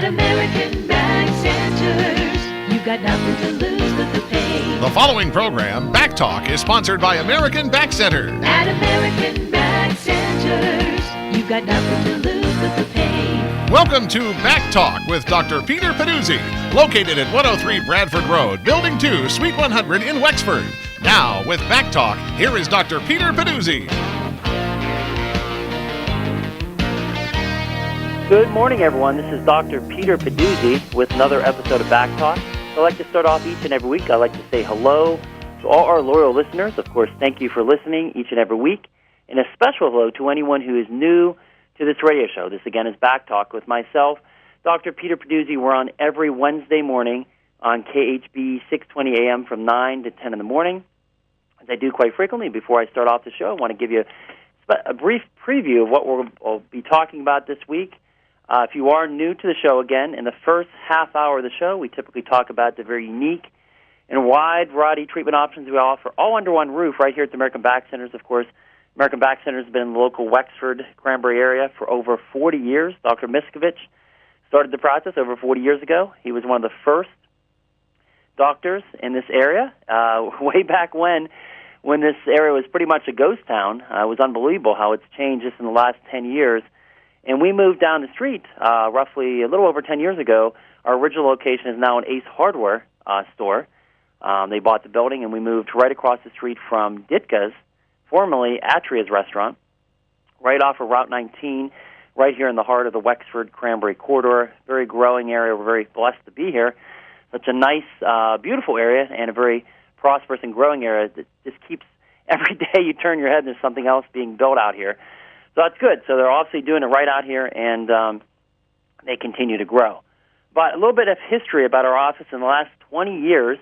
American Back Centers. You've got nothing to lose but the pain. The following program, BackTalk, is sponsored by American Back Center. At American Back Centers, you've got nothing to lose but the pain. Welcome to BackTalk with Dr. Peter Pedduzi, located at 103 Bradford Road, Building 2, Suite 100 in Wexford. Now, with BackTalk, here is Dr. Peter Pedduzi. Good morning, everyone. This is Dr. Peter Pedduzi with another episode of BackTalk. I like to start off each and every week. I like to say hello to all our loyal listeners. Of course, thank you for listening each and every week. And a special hello to anyone who is new to this radio show. This, again, is BackTalk with myself, Dr. Peter Pedduzi. We're on every Wednesday morning on KHB 620 AM from 9 to 10 in the morning. As I do quite frequently, before I start off the show, I want to give you a brief preview of what we'll be talking about this week. If you are new to the show, again, in the first half hour of the show, we typically talk about the very unique and wide variety of treatment options we offer, all under one roof right here at the American Back Centers. Of course, American Back Centers has been in the local Wexford, Cranberry area for over 40 years. Dr. Miskovich started the process over 40 years ago. He was one of the first doctors in this area way back when this area was pretty much a ghost town. It was unbelievable how it's changed just in the last 10 years. And we moved down the street roughly a little over 10 years ago. Our original location is now an Ace Hardware store. They bought the building, and we moved right across the street from Ditka's, formerly Atria's restaurant, right off of Route 19, right here in the heart of the Wexford Cranberry corridor. Very growing area. We're very blessed to be here. Such a nice, beautiful area, and a very prosperous and growing area that just keeps, every day you turn your head, there's something else being built out here. So that's good. So they're obviously doing it right out here, and they continue to grow. But a little bit of history about our office in the last 20 years,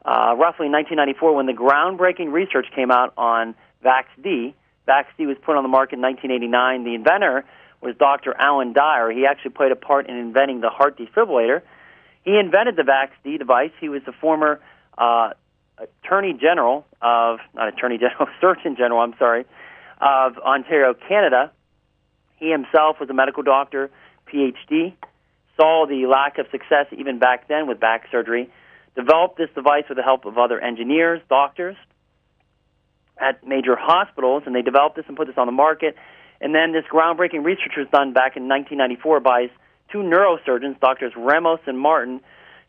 roughly in 1994, when the groundbreaking research came out on VaxD. VaxD was put on the market in 1989. The inventor was Dr. Alan Dyer. He actually played a part in inventing the heart defibrillator. He invented the VaxD device. He was the former Surgeon General of Ontario, Canada. He himself was a medical doctor, PhD, saw the lack of success even back then with back surgery, developed this device with the help of other engineers, doctors at major hospitals, and they developed this and put this on the market. And then this groundbreaking research was done back in 1994 by his two neurosurgeons, Drs. Ramos and Martin,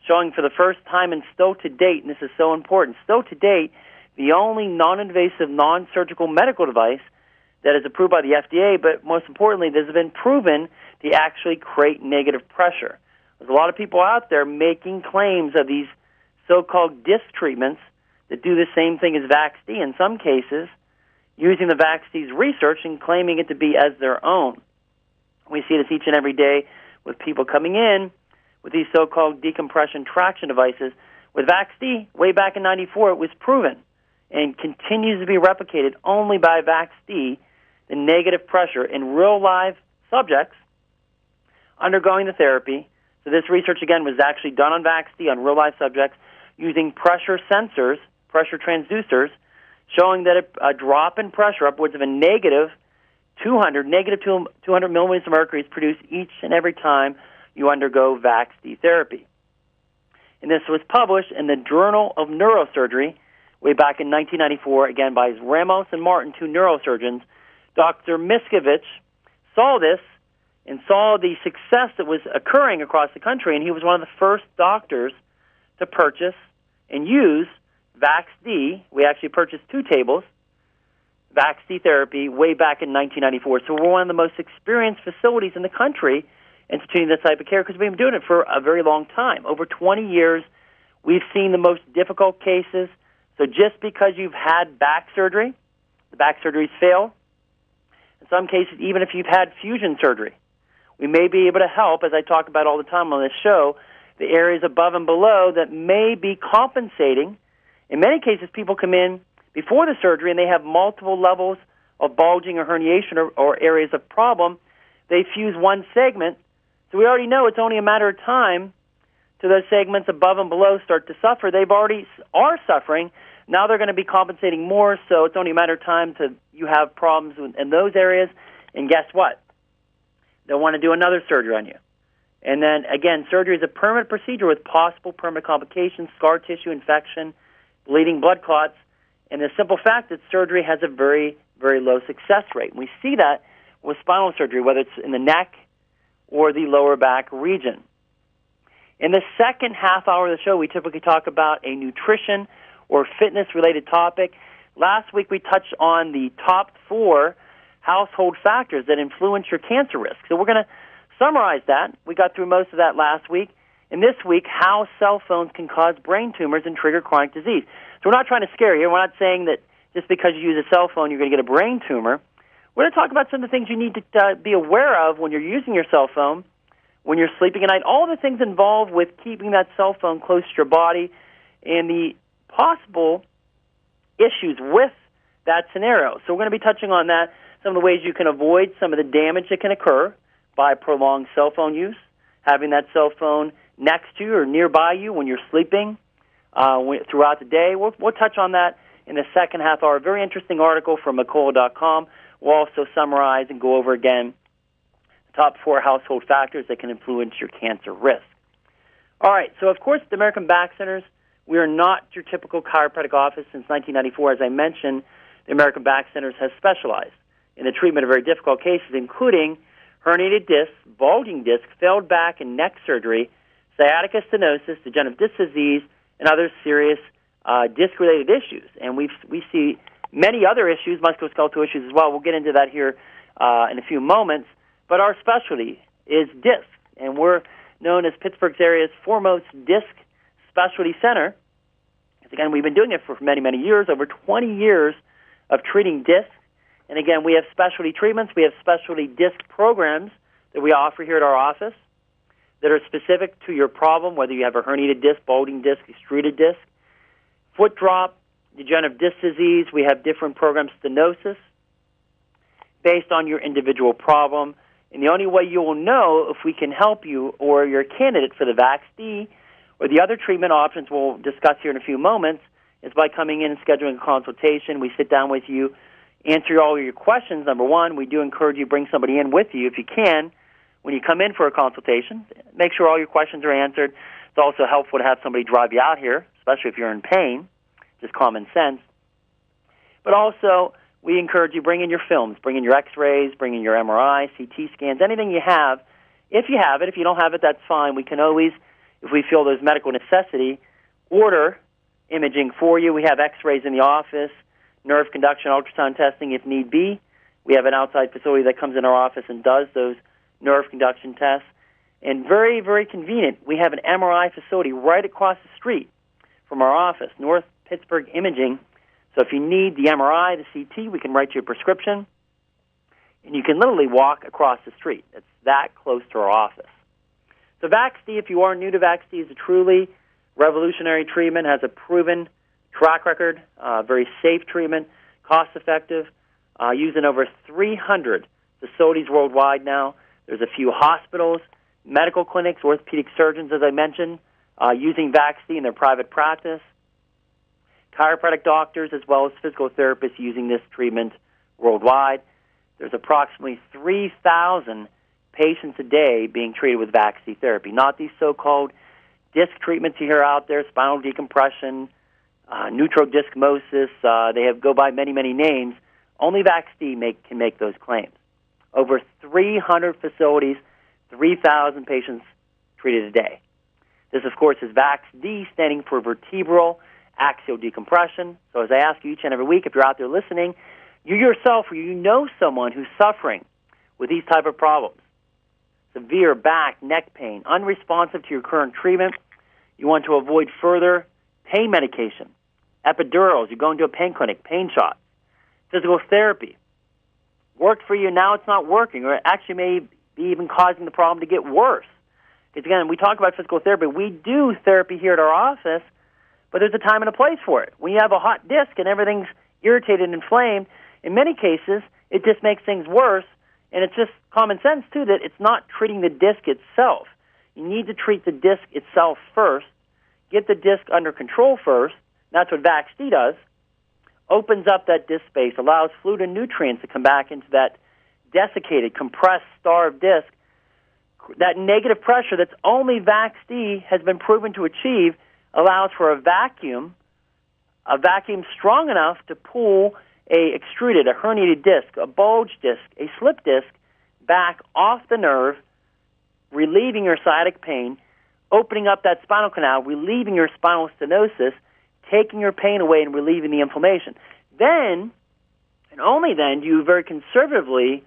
showing for the first time, and still to date, and this is so important, still to date, the only non-invasive, non-surgical medical device that is approved by the FDA, but most importantly, this has been proven to actually create negative pressure. There's a lot of people out there making claims of these so-called disc treatments that do the same thing as VaxD, in some cases, using the VaxD's research and claiming it to be as their own. We see this each and every day with people coming in with these so-called decompression traction devices. With VaxD, way back in 94, it was proven and continues to be replicated only by VaxD, the negative pressure in real live subjects undergoing the therapy. So this research, again, was actually done on VaxD on real live subjects using pressure sensors, pressure transducers, showing that a drop in pressure upwards of a negative 200 millimeters of mercury is produced each and every time you undergo VaxD therapy. And this was published in the Journal of Neurosurgery way back in 1994, again, by Ramos and Martin, two neurosurgeons. Dr. Miskovich saw this and saw the success that was occurring across the country, and he was one of the first doctors to purchase and use VaxD. We actually purchased 2 tables, VaxD therapy, way back in 1994. So we're one of the most experienced facilities in the country instituting this type of care because we've been doing it for a very long time. Over 20 years, we've seen the most difficult cases. So just because you've had back surgery, the back surgeries fail. In some cases, even if you've had fusion surgery, we may be able to help, as I talk about all the time on this show, the areas above and below that may be compensating. In many cases, people come in before the surgery and they have multiple levels of bulging or herniation or areas of problem. They fuse one segment, so we already know it's only a matter of time till those segments above and below start to suffer. They've already are suffering. Now they're going to be compensating more, so it's only a matter of time till you have problems in those areas. And guess what? They'll want to do another surgery on you. And then, again, surgery is a permanent procedure with possible permanent complications, scar tissue infection, bleeding, blood clots, and the simple fact that surgery has a very, very low success rate. And we see that with spinal surgery, whether it's in the neck or the lower back region. In the second half hour of the show, we typically talk about a nutrition or fitness-related topic. Last week, we touched on the top 4 household factors that influence your cancer risk. So we're going to summarize that. We got through most of that last week. And this week, how cell phones can cause brain tumors and trigger chronic disease. So we're not trying to scare you. We're not saying that just because you use a cell phone, you're going to get a brain tumor. We're going to talk about some of the things you need to be aware of when you're using your cell phone, when you're sleeping at night, all the things involved with keeping that cell phone close to your body and the possible issues with that scenario. So we're going to be touching on that, some of the ways you can avoid some of the damage that can occur by prolonged cell phone use, having that cell phone next to you or nearby you when you're sleeping throughout the day. We'll touch on that in the second half hour. A very interesting article from McCullough.com. We'll also summarize and go over again top 4 household factors that can influence your cancer risk. All right, so of course, the American Back Centers, we are not your typical chiropractic office. Since 1994, as I mentioned, the American Back Centers has specialized in the treatment of very difficult cases, including herniated discs, bulging discs, failed back and neck surgery, sciatica stenosis, degenerative disc disease, and other serious disc-related issues. And we see many other issues, musculoskeletal issues as well. We'll get into that here in a few moments. But our specialty is disc, and we're known as Pittsburgh's area's foremost disc specialty center. Again, we've been doing it for many, many years, over 20 years of treating discs. And again, we have specialty treatments. We have specialty disc programs that we offer here at our office that are specific to your problem, whether you have a herniated disc, bulging disc, extruded disc, foot drop, degenerative disc disease. We have different programs, stenosis, based on your individual problem. And the only way you will know if we can help you or you're a candidate for the VAX-D or the other treatment options we'll discuss here in a few moments is by coming in and scheduling a consultation. We sit down with you, answer all your questions. Number one, we do encourage you to bring somebody in with you if you can when you come in for a consultation. Make sure all your questions are answered. It's also helpful to have somebody drive you out here, especially if you're in pain, just common sense. But also, we encourage you bring in your films, bring in your x-rays, bring in your MRI, CT scans, anything you have. If you have it, if you don't have it, that's fine. We can always, if we feel there's medical necessity, order imaging for you. We have x-rays in the office, nerve conduction, ultrasound testing if need be. We have an outside facility that comes in our office and does those nerve conduction tests. And very, very convenient, we have an MRI facility right across the street from our office, North Pittsburgh Imaging. So if you need the MRI, the CT, we can write you a prescription, and you can literally walk across the street. It's that close to our office. So VAX-D, if you are new to VAX-D, is a truly revolutionary treatment, has a proven track record, very safe treatment, cost-effective, used in over 300 facilities worldwide now. There's a few hospitals, medical clinics, orthopedic surgeons, as I mentioned, using VAX-D in their private practice, chiropractic doctors, as well as physical therapists using this treatment worldwide. There's approximately 3,000 patients a day being treated with VAX-D therapy, not these so-called disc treatments you hear out there, spinal decompression, neutrodiscmosis. They go by many, many names. Only VAX-D can make those claims. Over 300 facilities, 3,000 patients treated a day. This, of course, is VAX-D, standing for vertebral axial decompression. So as I ask you each and every week, if you're out there listening, you yourself or you know someone who's suffering with these type of problems, severe back, neck pain, unresponsive to your current treatment, you want to avoid further pain medication, epidurals, you're going to a pain clinic, pain shots, physical therapy, worked for you, now it's not working, or it actually may be even causing the problem to get worse. Because again, we talk about physical therapy. We do therapy here at our office, but there's a time and a place for it. When you have a hot disc and everything's irritated and inflamed, in many cases, it just makes things worse, and it's just common sense, too, that it's not treating the disc itself. You need to treat the disc itself first, get the disc under control first. That's what VAX-D does. Opens up that disc space, allows fluid and nutrients to come back into that desiccated, compressed, starved disc, that negative pressure that's only VAX-D has been proven to achieve allows for a vacuum strong enough to pull a extruded, a herniated disc, a bulge disc, a slip disc back off the nerve, relieving your sciatic pain, opening up that spinal canal, relieving your spinal stenosis, taking your pain away and relieving the inflammation. Then, and only then, do you very conservatively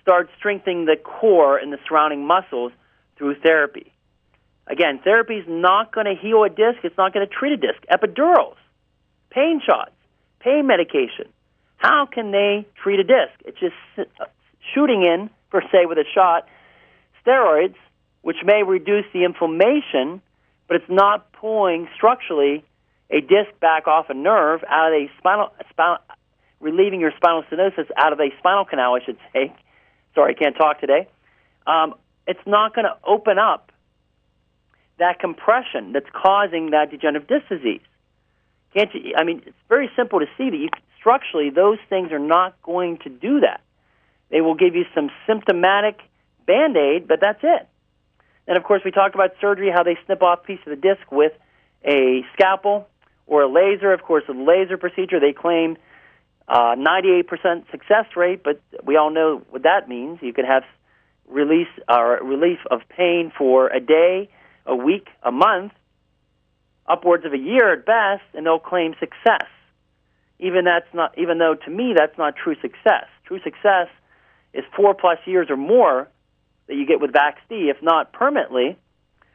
start strengthening the core and the surrounding muscles through therapy. Again, therapy is not going to heal a disc. It's not going to treat a disc. Epidurals, pain shots, pain medication. How can they treat a disc? It's just shooting in, per se, with a shot, steroids, which may reduce the inflammation, but it's not pulling structurally a disc back off a nerve out of a spinal relieving your spinal stenosis out of a spinal canal, I should say. Sorry, I can't talk today. It's not going to open up that compression that's causing that degenerative disc disease. Can't you? I mean, it's very simple to see that structurally those things are not going to do that. They will give you some symptomatic Band-Aid, but that's it. And, of course, we talked about surgery, how they snip off a piece of the disc with a scalpel or a laser. Of course, a laser procedure, they claim 98% success rate, but we all know what that means. You can have relief of pain for a day, a week, a month, upwards of a year at best, and they'll claim success. Even though to me that's not true success. True success is 4+ years or more that you get with VAX-D. If not permanently,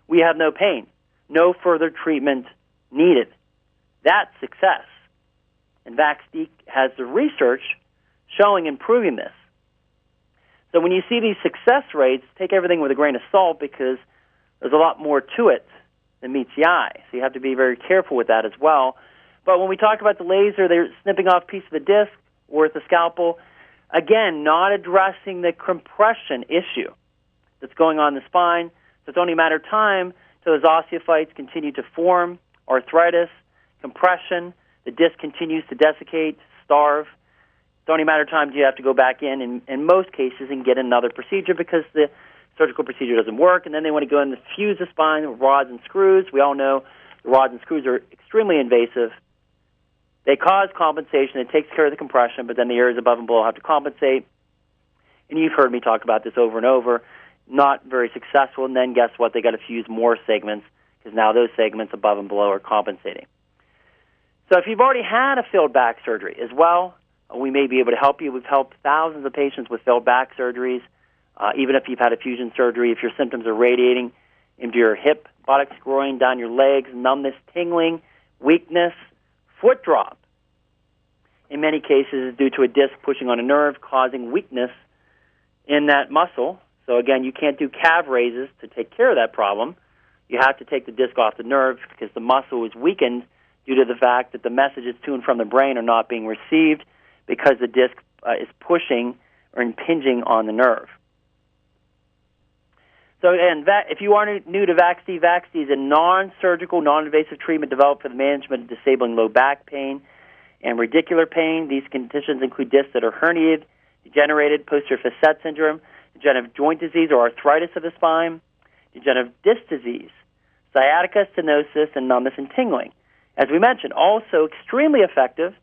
we have no pain, no further treatment needed. That's success. And VAX-D has the research showing and proving this. So when you see these success rates, take everything with a grain of salt because there's a lot more to it than meets the eye. So you have to be very careful with that as well. But when we talk about the laser, they're snipping off a piece of the disc or with the scalpel. Again, not addressing the compression issue that's going on in the spine. So it's only a matter of time till those osteophytes continue to form, arthritis, compression. The disc continues to desiccate, starve. It's only a matter of time till you have to go back in most cases, and get another procedure because the surgical procedure doesn't work, and then they want to go in and fuse the spine with rods and screws. We all know the rods and screws are extremely invasive. They cause compensation. It takes care of the compression, but then the areas above and below have to compensate. And you've heard me talk about this over and over. Not very successful, and then guess what? They got to fuse more segments because now those segments above and below are compensating. So if you've already had a failed back surgery as well, we may be able to help you. We've helped thousands of patients with failed back surgeries. Even if you've had a fusion surgery, if your symptoms are radiating into your hip, buttocks, groin, down your legs, numbness, tingling, weakness, foot drop, in many cases is due to a disc pushing on a nerve, causing weakness in that muscle. So again, you can't do calf raises to take care of that problem. You have to take the disc off the nerve because the muscle is weakened due to the fact that the messages to and from the brain are not being received because the disc is pushing or impinging on the nerve. So, and if you are new to VAX-D, VAX-D is a non-surgical, non-invasive treatment developed for the management of disabling low back pain and radicular pain. These conditions include discs that are herniated, degenerated, posterior facet syndrome, degenerative joint disease or arthritis of the spine, degenerative disc disease, sciatica, stenosis, and numbness and tingling. As we mentioned, also extremely effective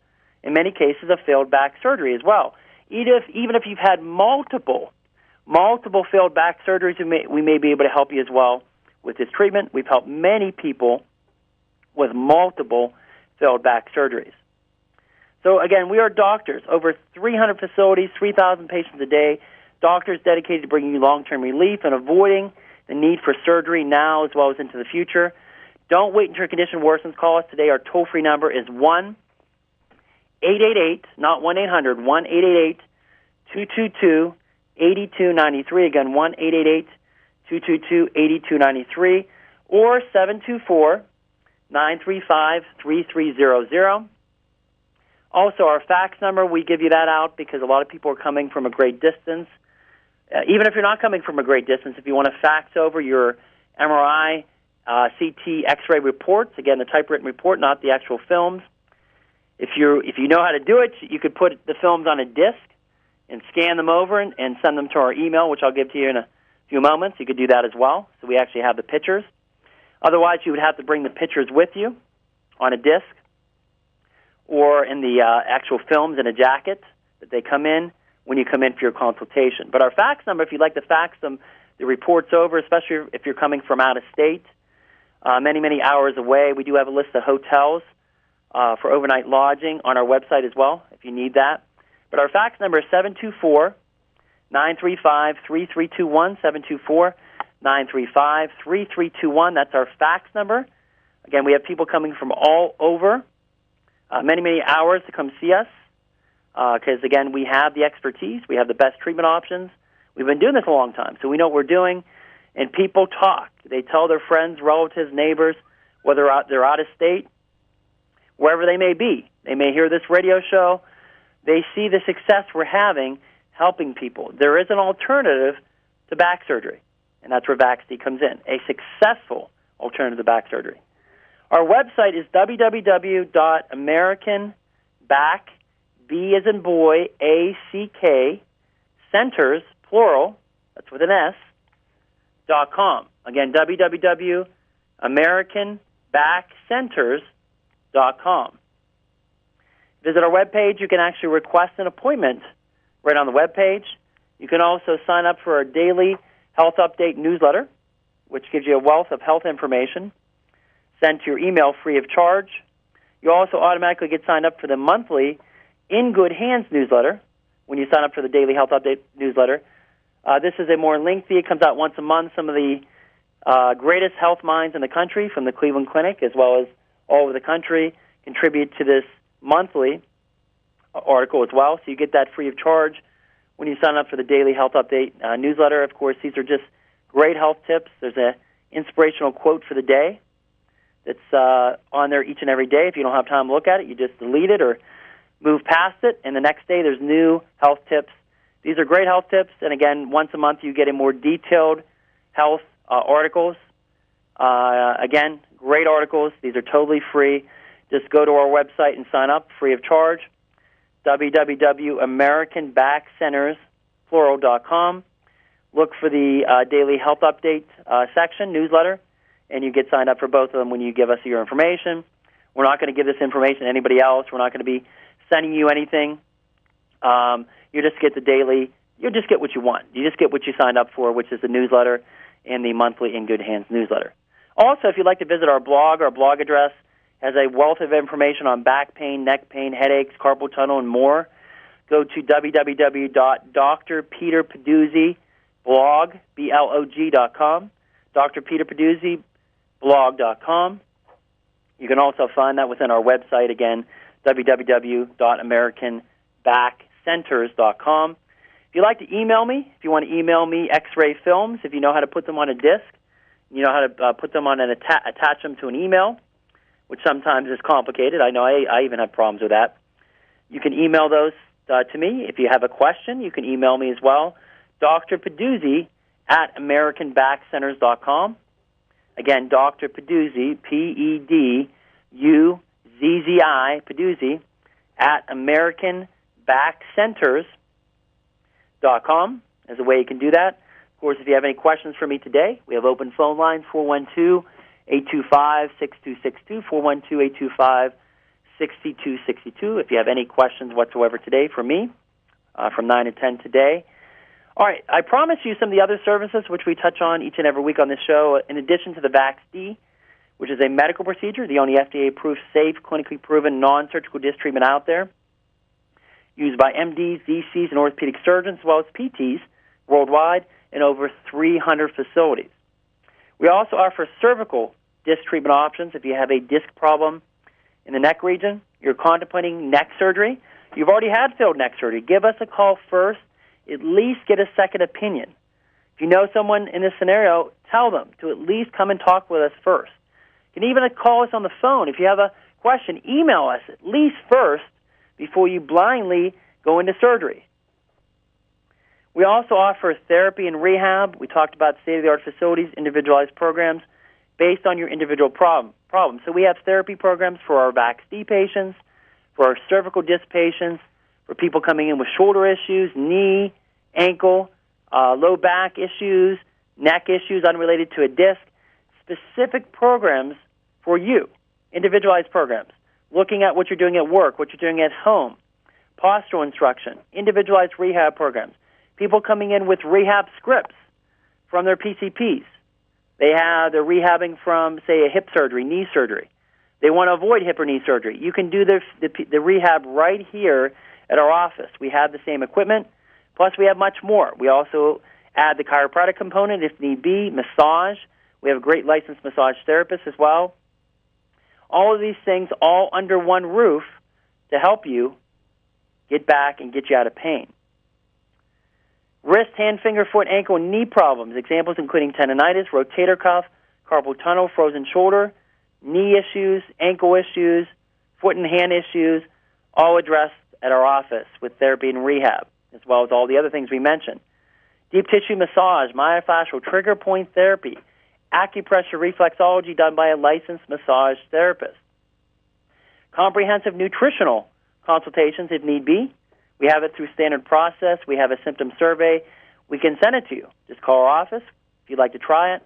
in many cases of failed back surgery as well. Even if you've had multiple failed back surgeries, we may be able to help you as well with this treatment. We've helped many people with multiple failed back surgeries. So again, we are doctors, over 300 facilities, 3,000 patients a day, doctors dedicated to bringing you long-term relief and avoiding the need for surgery now as well as into the future. Don't wait until your condition worsens. Call us today. Our toll-free number is 1-888, not 1-800, 1-888-222-8293. Again, 1-888-222-8293 or 724-935-3300. Also, our fax number, we give you that out because a lot of people are coming from a great distance. Even if you're not coming from a great distance, if you want to fax over your MRI, CT, X-ray reports, again, the typewritten report, not the actual films. If you know how to do it, you could put the films on a disc and scan them over and send them to our email, which I'll give to you in a few moments, you could do that as well. So we actually have the pictures. Otherwise, you would have to bring the pictures with you on a disc or in the actual films in a jacket that they come in when you come in for your consultation. But our fax number, if you'd like to fax them, the reports over, especially if you're coming from out of state, many, many hours away, we do have a list of hotels for overnight lodging on our website as well, if you need that. But our fax number is 724-935-3321, 724-935-3321. That's our fax number. Again, we have people coming from all over, many, many hours to come see us because, again, we have the expertise. We have the best treatment options. We've been doing this a long time, so we know what we're doing. And people talk. They tell their friends, relatives, neighbors, whether they're out of state, wherever they may be. They may hear this radio show. They see the success we're having helping people. There is an alternative to back surgery, and that's where VaxD comes in, a successful alternative to back surgery. Our website is www.americanback, B as in boy, A-C-K, centers, plural, that's with an S, .com. Again, www.americanbackcenters.com. Visit our webpage. You can actually request an appointment right on the webpage. You can also sign up for our daily health update newsletter, which gives you a wealth of health information sent to your email free of charge. You also automatically get signed up for the monthly In Good Hands newsletter when you sign up for the daily health update newsletter. This is a more lengthy. It comes out once a month. Some of the greatest health minds in the country from the Cleveland Clinic as well as all over the country contribute to this monthly article as well. So you get that free of charge when you sign up for the daily health update newsletter. Of course, these are just great health tips. There's an inspirational quote for the day that's on there each and every day. If you don't have time to look at it, you just delete it or move past it. And the next day, there's new health tips. These are great health tips. And again, once a month, you get a more detailed health articles. Again, great articles. These are totally free. Just go to our website and sign up free of charge, www.americanbackcenters.com. Look for the daily health update section, newsletter, and you get signed up for both of them when you give us your information. We're not going to give this information to anybody else. We're not going to be sending you anything. You just get the daily, you just get what you want. You just get what you signed up for, which is the newsletter and the monthly In Good Hands newsletter. Also, if you'd like to visit our blog address has a wealth of information on back pain, neck pain, headaches, carpal tunnel, and more. Go to www.drpeterpedduzi.blog, B-L-O-G.com, drpeterpedduzi.blog.com. You can also find that within our website, again, www.americanbackcenters.com. If you'd like to email me, if you want to email me X-ray films, if you know how to put them on a disc, you know how to put them on and attach them to an email, which sometimes is complicated. I know I even have problems with that. You can email those to me. If you have a question, you can email me as well. Dr. Pedduzi at AmericanBackCenters.com. Again, Dr. Pedduzi, P-E-D-U-Z-Z-I, Pedduzi, at AmericanBackCenters.com is a way you can do that. Of course, if you have any questions for me today, we have open phone line, 412-825-6262, 412-825-6262. If you have any questions whatsoever today for me, from 9 to 10 today. All right, I promise you some of the other services which we touch on each and every week on this show, in addition to the VaxD, which is a medical procedure, the only FDA-approved, safe, clinically proven, non-surgical disc treatment out there, used by MDs, DCs, and orthopedic surgeons, as well as PTs worldwide in over 300 facilities. We also offer cervical disc treatment options. If you have a disc problem in the neck region, you're contemplating neck surgery, you've already had failed neck surgery, give us a call first. At least get a second opinion. If you know someone in this scenario, tell them to at least come and talk with us first. You can even call us on the phone. If you have a question, email us at least first before you blindly go into surgery. We also offer therapy and rehab. We talked about state-of-the-art facilities, individualized programs based on your individual problem. So we have therapy programs for our VaxD patients, for our cervical disc patients, for people coming in with shoulder issues, knee, ankle, low back issues, neck issues unrelated to a disc, specific programs for you, individualized programs, looking at what you're doing at work, what you're doing at home, postural instruction, individualized rehab programs, people coming in with rehab scripts from their PCPs. They're rehabbing from, say, a hip surgery, knee surgery. They want to avoid hip or knee surgery. You can do the rehab right here at our office. We have the same equipment, plus we have much more. We also add the chiropractic component if need be, massage. We have a great licensed massage therapist as well. All of these things all under one roof to help you get back and get you out of pain. Wrist, hand, finger, foot, ankle, and knee problems. Examples including tendonitis, rotator cuff, carpal tunnel, frozen shoulder, knee issues, ankle issues, foot and hand issues, all addressed at our office with therapy and rehab, as well as all the other things we mentioned. Deep tissue massage, myofascial trigger point therapy, acupressure reflexology done by a licensed massage therapist. Comprehensive nutritional consultations if need be. We have it through standard process. We have a symptom survey. We can send it to you. Just call our office if you'd like to try it,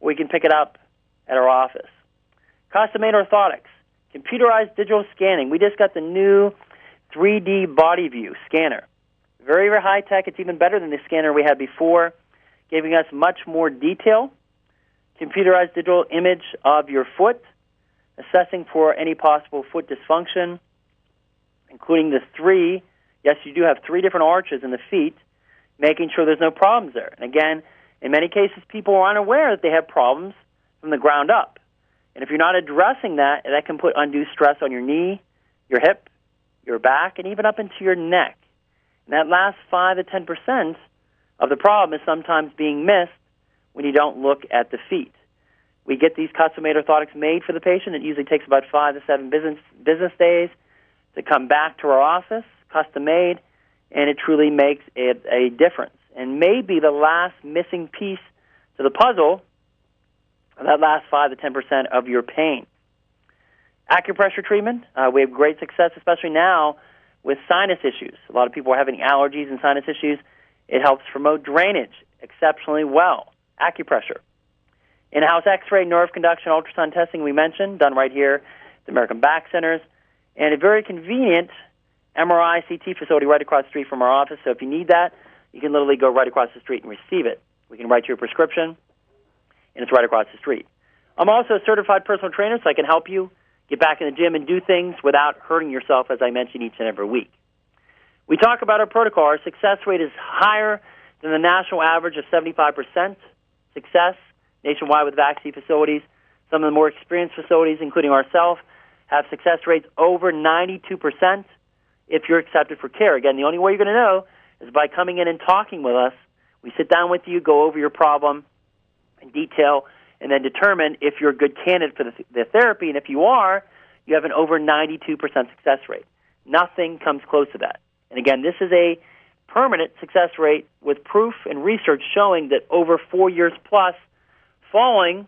or we can pick it up at our office. Custom-made orthotics, computerized digital scanning. We just got the new 3D body view scanner. Very, very high-tech. It's even better than the scanner we had before, giving us much more detail. Computerized digital image of your foot, assessing for any possible foot dysfunction, including the three. Yes, you do have 3 different arches in the feet, making sure there's no problems there. And again, in many cases, people are unaware that they have problems from the ground up. And if you're not addressing that, that can put undue stress on your knee, your hip, your back, and even up into your neck. And that last 5 to 10% of the problem is sometimes being missed when you don't look at the feet. We get these custom-made orthotics made for the patient. It usually takes about 5 to 7 business days to come back to our office, custom-made, and it truly makes a difference. And maybe the last missing piece to the puzzle of that last 5 to 10% of your pain. Acupressure treatment, we have great success, especially now with sinus issues. A lot of people are having allergies and sinus issues. It helps promote drainage exceptionally well. Acupressure. In-house X-ray, nerve conduction, ultrasound testing we mentioned, done right here at the American Back Centers, and a very convenient MRI CT facility right across the street from our office. So if you need that, you can literally go right across the street and receive it. We can write you a prescription, and it's right across the street. I'm also a certified personal trainer, so I can help you get back in the gym and do things without hurting yourself, as I mention each and every week. We talk about our protocol. Our success rate is higher than the national average of 75% success nationwide with vaccine facilities. Some of the more experienced facilities, including ourselves, have success rates over 92% if you're accepted for care. Again, the only way you're going to know is by coming in and talking with us. We sit down with you, go over your problem in detail, and then determine if you're a good candidate for the therapy. And if you are, you have an over 92% success rate. Nothing comes close to that. And again, this is a permanent success rate with proof and research showing that over 4 years plus following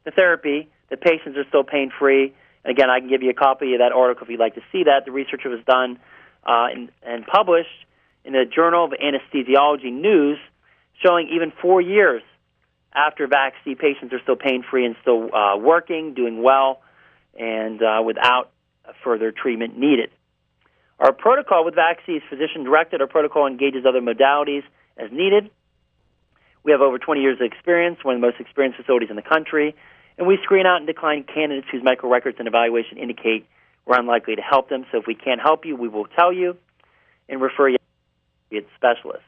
the therapy, the patients are still pain-free. And again, I can give you a copy of that article if you'd like to see that. The research was done and published in the Journal of Anesthesiology News, showing even 4 years after vaccine, patients are still pain-free and still working, doing well, and without further treatment needed. Our protocol with vaccine is physician-directed. Our protocol engages other modalities as needed. We have over 20 years of experience, one of the most experienced facilities in the country, and we screen out and decline candidates whose medical records and evaluation indicate we're unlikely to help them. So if we can't help you, we will tell you and refer you to a specialist.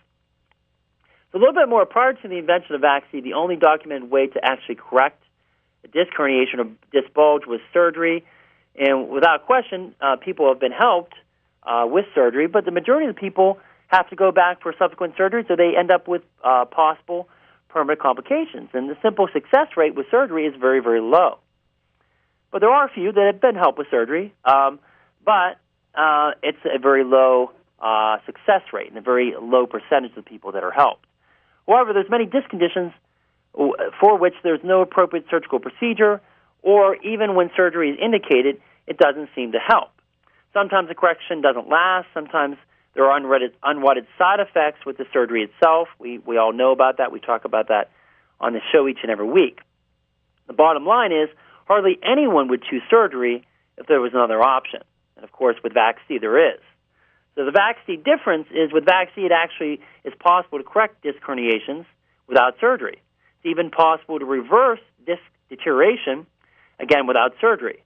So a little bit more, prior to the invention of vaccine, the only documented way to actually correct a disc herniation or disc bulge was surgery. And without question, people have been helped with surgery, but the majority of the people have to go back for subsequent surgery, so they end up with possible permanent complications. And the simple success rate with surgery is very, very low. But there are a few that have been helped with surgery, but it's a very low success rate and a very low percentage of people that are helped. However, there's many disc conditions for which there's no appropriate surgical procedure, or even when surgery is indicated, it doesn't seem to help. Sometimes the correction doesn't last. Sometimes there are unwanted side effects with the surgery itself. We all know about that. We talk about that on the show each and every week. The bottom line is hardly anyone would choose surgery if there was another option. And, of course, with VAC-C, there is. So the VAC-C difference is with VAC-C, it actually is possible to correct disc herniations without surgery. It's even possible to reverse disc deterioration, again, without surgery.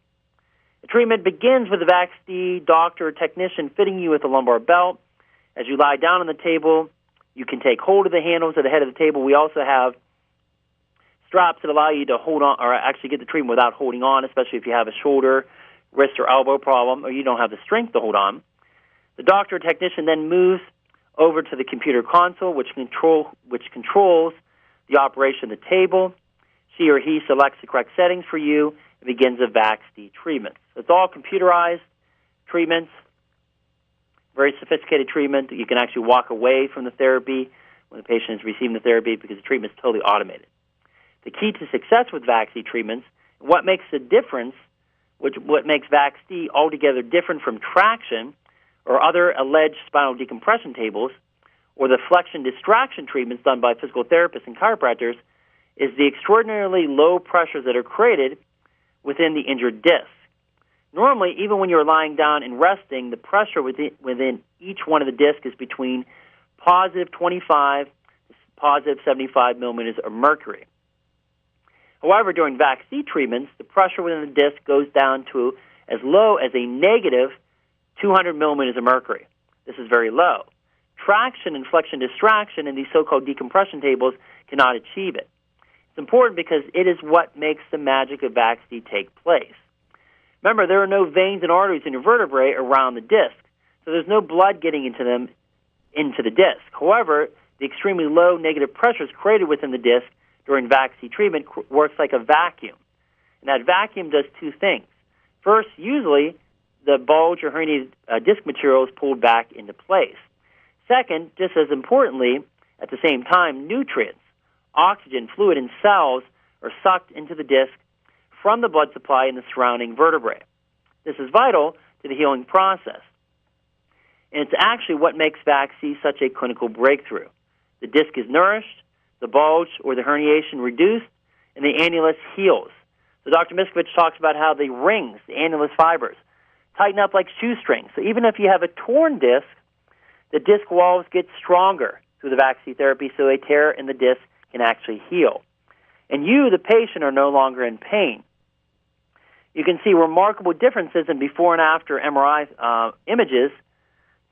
The treatment begins with the VAC-C doctor or technician fitting you with a lumbar belt. As you lie down on the table, you can take hold of the handles at the head of the table. We also have straps that allow you to hold on or actually get the treatment without holding on, especially if you have a shoulder, wrist, or elbow problem or you don't have the strength to hold on. The doctor or technician then moves over to the computer console, which controls the operation of the table. She or he selects the correct settings for you and begins a VAC-C treatment. So it's all computerized treatments, very sophisticated treatment. You can actually walk away from the therapy when the patient is receiving the therapy because the treatment is totally automated. The key to success with VAC-C treatments, what makes the difference, what makes VAC-C altogether different from traction or other alleged spinal decompression tables or the flexion distraction treatments done by physical therapists and chiropractors, is the extraordinarily low pressures that are created within the injured disc. Normally, even when you're lying down and resting, the pressure within each one of the discs is between positive 25 to positive 75 millimeters of mercury. However, during VAC-C treatments, the pressure within the disc goes down to as low as a negative 200 millimeters of mercury. This is very low. Traction and flexion distraction in these so-called decompression tables cannot achieve it. It's important because it is what makes the magic of VAC-C take place. Remember, there are no veins and arteries in your vertebrae around the disc, so there's no blood getting into the disc. However, the extremely low negative pressures created within the disc during VAC-C treatment works like a vacuum. And that vacuum does two things. First, usually the bulge or herniated disc material is pulled back into place. Second, just as importantly, at the same time, nutrients, oxygen, fluid, and cells are sucked into the disc from the blood supply in the surrounding vertebrae. This is vital to the healing process. And it's actually what makes VAC-C such a clinical breakthrough. The disc is nourished, the bulge or the herniation reduced, and the annulus heals. So Dr. Miskovich talks about how the rings, the annulus fibers, tighten up like shoestrings. So even if you have a torn disc, the disc walls get stronger through the VAC-C therapy, so a tear in the disc can actually heal. And you, the patient, are no longer in pain. You can see remarkable differences in before and after MRI images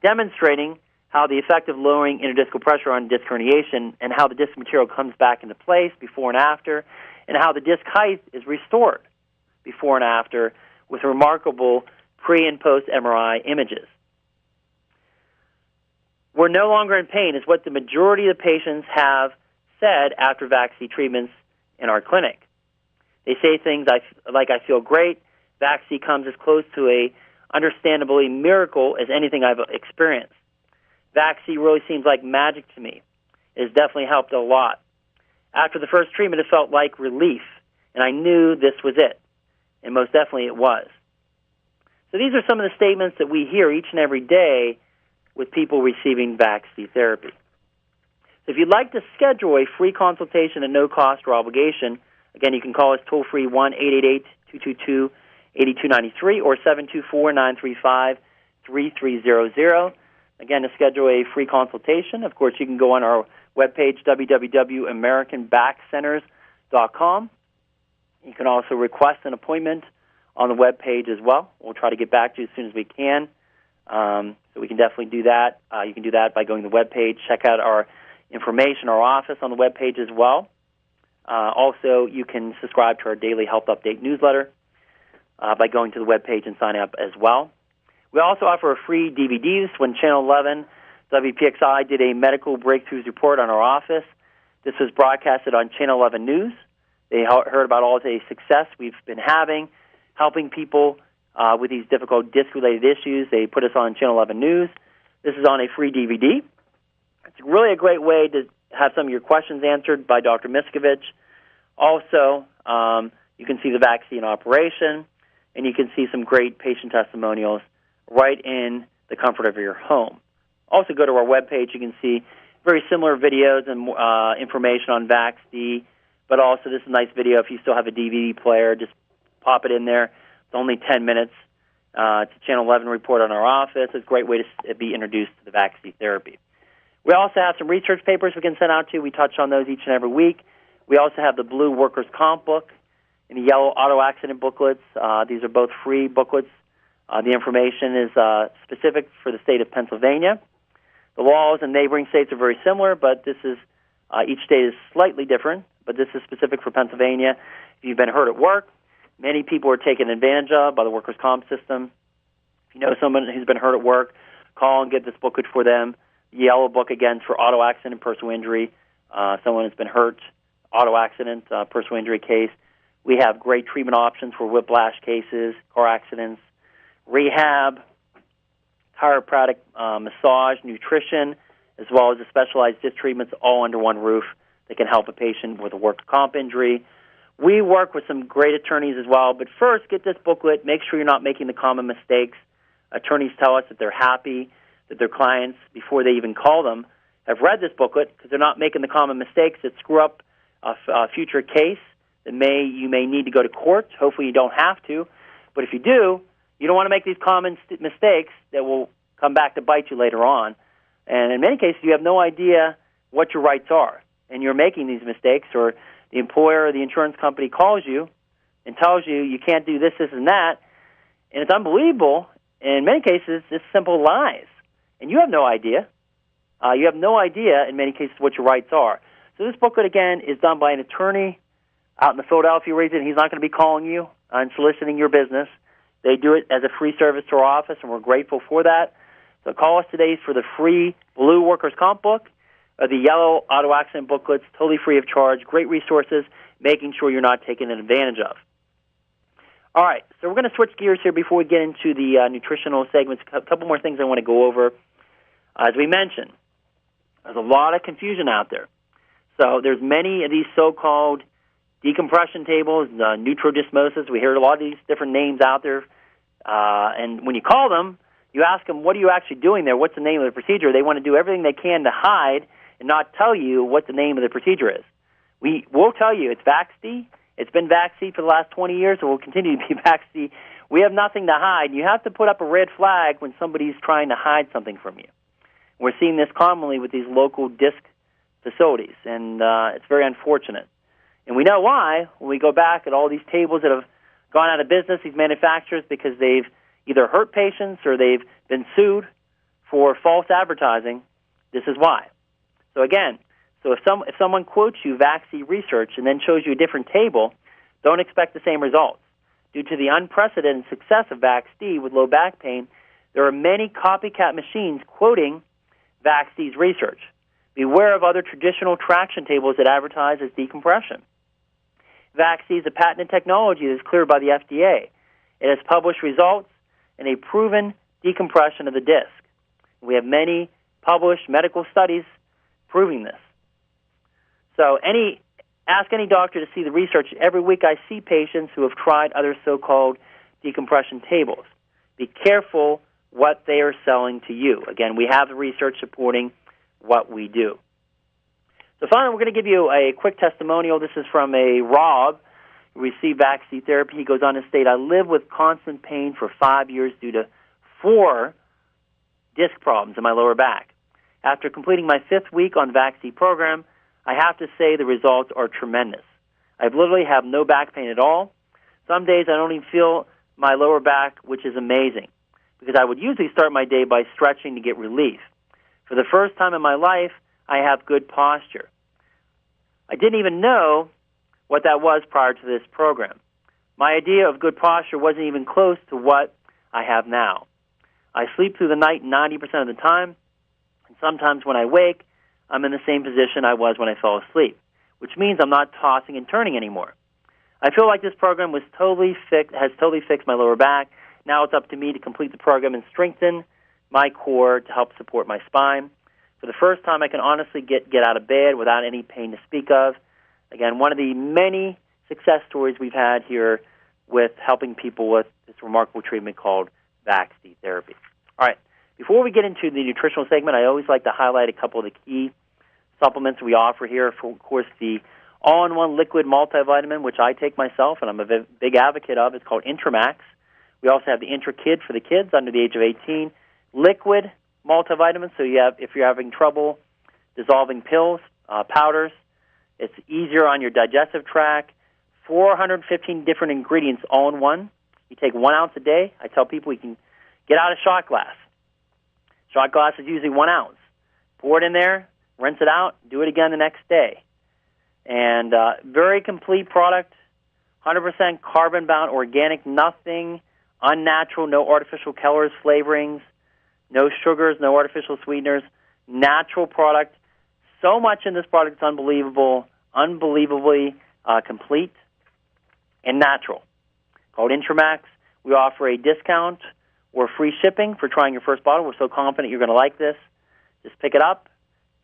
demonstrating how the effect of lowering interdiscal pressure on disc herniation and how the disc material comes back into place before and after, and how the disc height is restored before and after with remarkable pre- and post-MRI images. We're no longer in pain is what the majority of the patients have said after VAC-C treatments in our clinic. They say things like, I feel great. VAC-C comes as close to a understandably miracle as anything I've experienced. VAC-C really seems like magic to me. It has definitely helped a lot. After the first treatment, it felt like relief, and I knew this was it, and most definitely it was. So these are some of the statements that we hear each and every day with people receiving VAC-C therapy. So if you'd like to schedule a free consultation at no cost or obligation, again, you can call us toll-free 1-888-222-8293 or 724-935-3300. Again, to schedule a free consultation, of course, you can go on our webpage, www.americanbackcenters.com. You can also request an appointment on the webpage as well. We'll try to get back to you as soon as we can. So we can definitely do that. You can do that by going to the webpage. Check out our information, our office on the webpage as well. Also, you can subscribe to our daily health update newsletter by going to the webpage and sign up as well. We also offer a free DVD. When Channel 11 WPXI did a medical breakthroughs report on our office, this was broadcasted on Channel 11 News. They heard about all the success we've been having, helping people with these difficult disc-related issues. They put us on Channel 11 News. This is on a free DVD. It's really a great way to have some of your questions answered by Dr. Miskovich. Also, you can see the vaccine operation, and you can see some great patient testimonials right in the comfort of your home. Also, go to our webpage. You can see very similar videos and information on VAC-C but also this is a nice video. If you still have a DVD player, just pop it in there. It's only 10 minutes. It's a Channel 11 report on our office. It's a great way to be introduced to the vaccine therapy. We also have some research papers we can send out to you. We touch on those each and every week. We also have the blue workers' comp book and the yellow auto accident booklets. These are both free booklets. The information is specific for the state of Pennsylvania. The laws in neighboring states are very similar, but this is each state is slightly different, but this is specific for Pennsylvania. If you've been hurt at work, many people are taken advantage of by the workers' comp system. If you know someone who's been hurt at work, call and get this booklet for them. The yellow book, again, for auto accident, personal injury. Someone has been hurt, auto accident, personal injury case. We have great treatment options for whiplash cases, car accidents, rehab, chiropractic, massage, nutrition, as well as the specialized disc treatments all under one roof that can help a patient with a work comp injury. We work with some great attorneys as well, but first, get this booklet. Make sure you're not making the common mistakes. Attorneys tell us that they're happy that their clients, before they even call them, have read this booklet because they're not making the common mistakes that screw up a future case that you may need to go to court. Hopefully you don't have to, but if you do, you don't want to make these common mistakes that will come back to bite you later on. And in many cases, you have no idea what your rights are, and you're making these mistakes, or the employer or the insurance company calls you and tells you you can't do this, this, and that, and it's unbelievable. In many cases, it's simple lies, and you have no idea. You have no idea, in many cases, what your rights are. So this booklet, again, is done by an attorney out in the Philadelphia region. He's not going to be calling you and soliciting your business. They do it as a free service to our office, and we're grateful for that. So call us today for the free blue workers' comp book or the yellow auto accident booklets, totally free of charge, great resources, making sure you're not taken advantage of. All right, so we're going to switch gears here before we get into the nutritional segments. A couple more things I want to go over. As we mentioned, there's a lot of confusion out there. So there's many of these so-called decompression tables, neutrodismosis. We hear a lot of these different names out there. And when you call them, you ask them, what are you actually doing there? What's the name of the procedure? They want to do everything they can to hide and not tell you what the name of the procedure is. We will tell you it's VAXD. It's been VAXD for the last 20 years, and will continue to be VAXD. We have nothing to hide. You have to put up a red flag when somebody's trying to hide something from you. We're seeing this commonly with these local disc facilities, and it's very unfortunate. And we know why when we go back at all these tables that have gone out of business, these manufacturers, because they've either hurt patients or they've been sued for false advertising. This is why. So again, if someone quotes you VAXD research and then shows you a different table, don't expect the same results. Due to the unprecedented success of VAXD with low back pain, there are many copycat machines quoting VAXD's research. Beware of other traditional traction tables that advertise as decompression. VAXD is a patented technology that is cleared by the FDA. It has published results in a proven decompression of the disc. We have many published medical studies proving this. So ask any doctor to see the research. Every week I see patients who have tried other so-called decompression tables. Be careful what they are selling to you. Again, we have the research supporting what we do. So finally, we're going to give you a quick testimonial. This is from a Rob who received vaccine therapy. He goes on to state, I lived with constant pain for 5 years due to 4 disc problems in my lower back. After completing my 5th week on vaccine program, I have to say the results are tremendous. I literally have no back pain at all. Some days I don't even feel my lower back, which is amazing, because I would usually start my day by stretching to get relief. For the first time in my life, I have good posture. I didn't even know what that was prior to this program. My idea of good posture wasn't even close to what I have now. I sleep through the night 90% of the time, and sometimes when I wake, I'm in the same position I was when I fell asleep, which means I'm not tossing and turning anymore. I feel like this program has totally fixed my lower back. Now it's up to me to complete the program and strengthen my core to help support my spine. For the first time, I can honestly get out of bed without any pain to speak of. Again, one of the many success stories we've had here with helping people with this remarkable treatment called VAXD therapy. All right, before we get into the nutritional segment, I always like to highlight a couple of the key supplements we offer here. For, of course, the all-in-one liquid multivitamin, which I take myself, and I'm a big advocate of. It's called Intramax. We also have the Intra-Kid for the kids under the age of 18. Liquid multivitamin, so if you're having trouble dissolving pills, powders, it's easier on your digestive tract. 415 different ingredients all in one. You take 1 ounce a day. I tell people you can get out a shot glass. Shot glass is usually 1 ounce. Pour it in there, rinse it out, do it again the next day. And very complete product, 100% carbon-bound, organic, nothing unnatural, no artificial colors, flavorings, no sugars, no artificial sweeteners, natural product. So much in this product is unbelievable, unbelievably complete and natural. Called Intramax. We offer a discount or free shipping for trying your first bottle. We're so confident you're going to like this. Just pick it up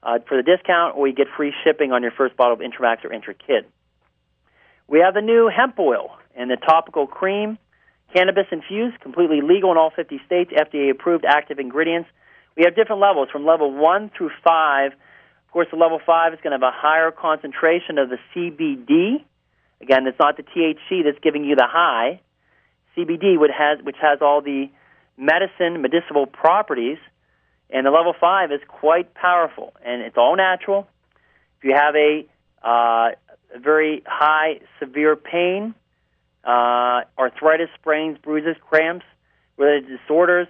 for the discount, or you get free shipping on your first bottle of Intramax or Intra-Kid. We have the new hemp oil and the topical cream, cannabis-infused, completely legal in all 50 states, FDA-approved active ingredients. We have different levels from level 1 through 5. Of course, the level 5 is going to have a higher concentration of the CBD. Again, it's not the THC that's giving you the high. CBD, which has all the medicinal properties, and the level 5 is quite powerful, and it's all natural. If you have a very high, severe pain, arthritis, sprains, bruises, cramps, related disorders,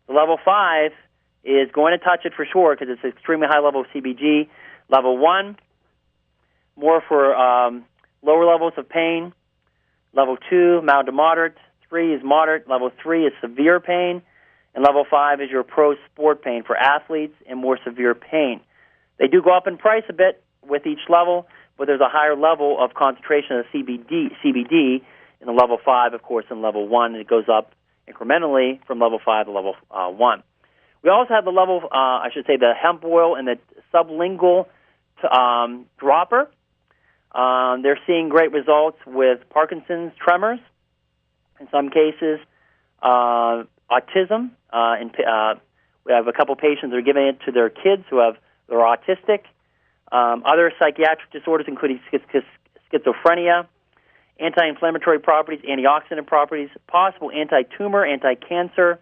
the level 5 is going to touch it for sure because it's an extremely high level of CBG. Level 1, more for lower levels of pain. Level 2, mild to moderate. 3 is moderate. Level 3 is severe pain. And level 5 is your pro sport pain for athletes and more severe pain. They do go up in price a bit with each level, but there's a higher level of concentration of CBD in the level 5, of course, in level 1, and it goes up incrementally from level 5 to level 1. We also have the hemp oil and the sublingual dropper. They're seeing great results with Parkinson's, tremors, in some cases, autism. We have a couple patients that are giving it to their kids who are autistic. Other psychiatric disorders, including schizophrenia, anti-inflammatory properties, antioxidant properties, possible anti-tumor, anti-cancer,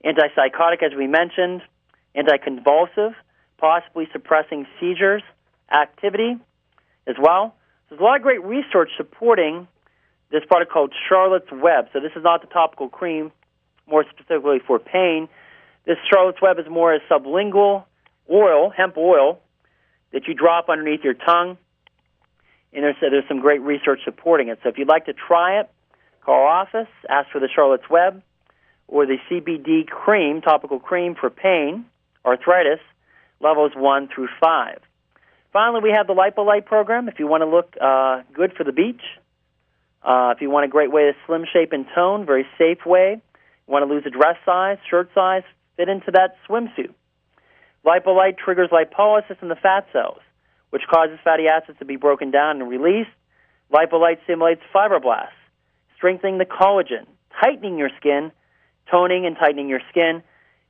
antipsychotic, as we mentioned, anticonvulsive, possibly suppressing seizures, activity as well. So there's a lot of great research supporting this product called Charlotte's Web. So this is not the topical cream, more specifically for pain. This Charlotte's Web is more a sublingual oil, hemp oil, that you drop underneath your tongue. And there's some great research supporting it. So if you'd like to try it, call our office, ask for the Charlotte's Web, or the CBD cream, topical cream for pain, arthritis, levels 1 through 5. Finally, we have the LipoLite program. If you want to look good for the beach, if you want a great way to slim shape and tone, very safe way, you want to lose a dress size, shirt size, fit into that swimsuit. LipoLite triggers lipolysis in the fat cells, which causes fatty acids to be broken down and released. LipoLite stimulates fibroblasts, strengthening the collagen, tightening your skin, toning and tightening your skin.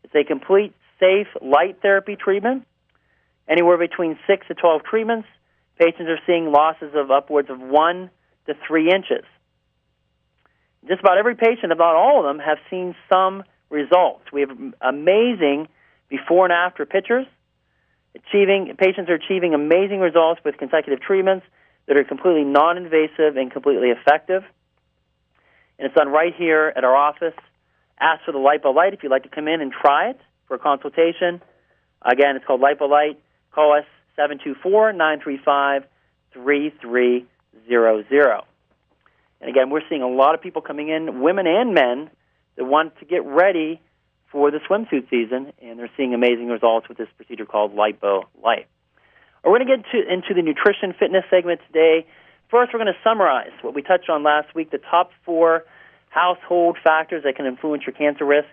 It's a complete, safe light therapy treatment. Anywhere between 6 to 12 treatments, patients are seeing losses of upwards of 1 to 3 inches. Just about every patient, if not all of them, have seen some results. We have amazing before and after pictures. Patients are achieving amazing results with consecutive treatments that are completely non-invasive and completely effective. And it's done right here at our office. Ask for the LipoLite if you'd like to come in and try it for a consultation. Again, it's called LipoLite. Call us 724-935-3300. And again, we're seeing a lot of people coming in, women and men, that want to get ready for the swimsuit season, and they're seeing amazing results with this procedure called LipoLite. We're going to get into the nutrition fitness segment today. First, we're going to summarize what we touched on last week, the top 4 household factors that can influence your cancer risk.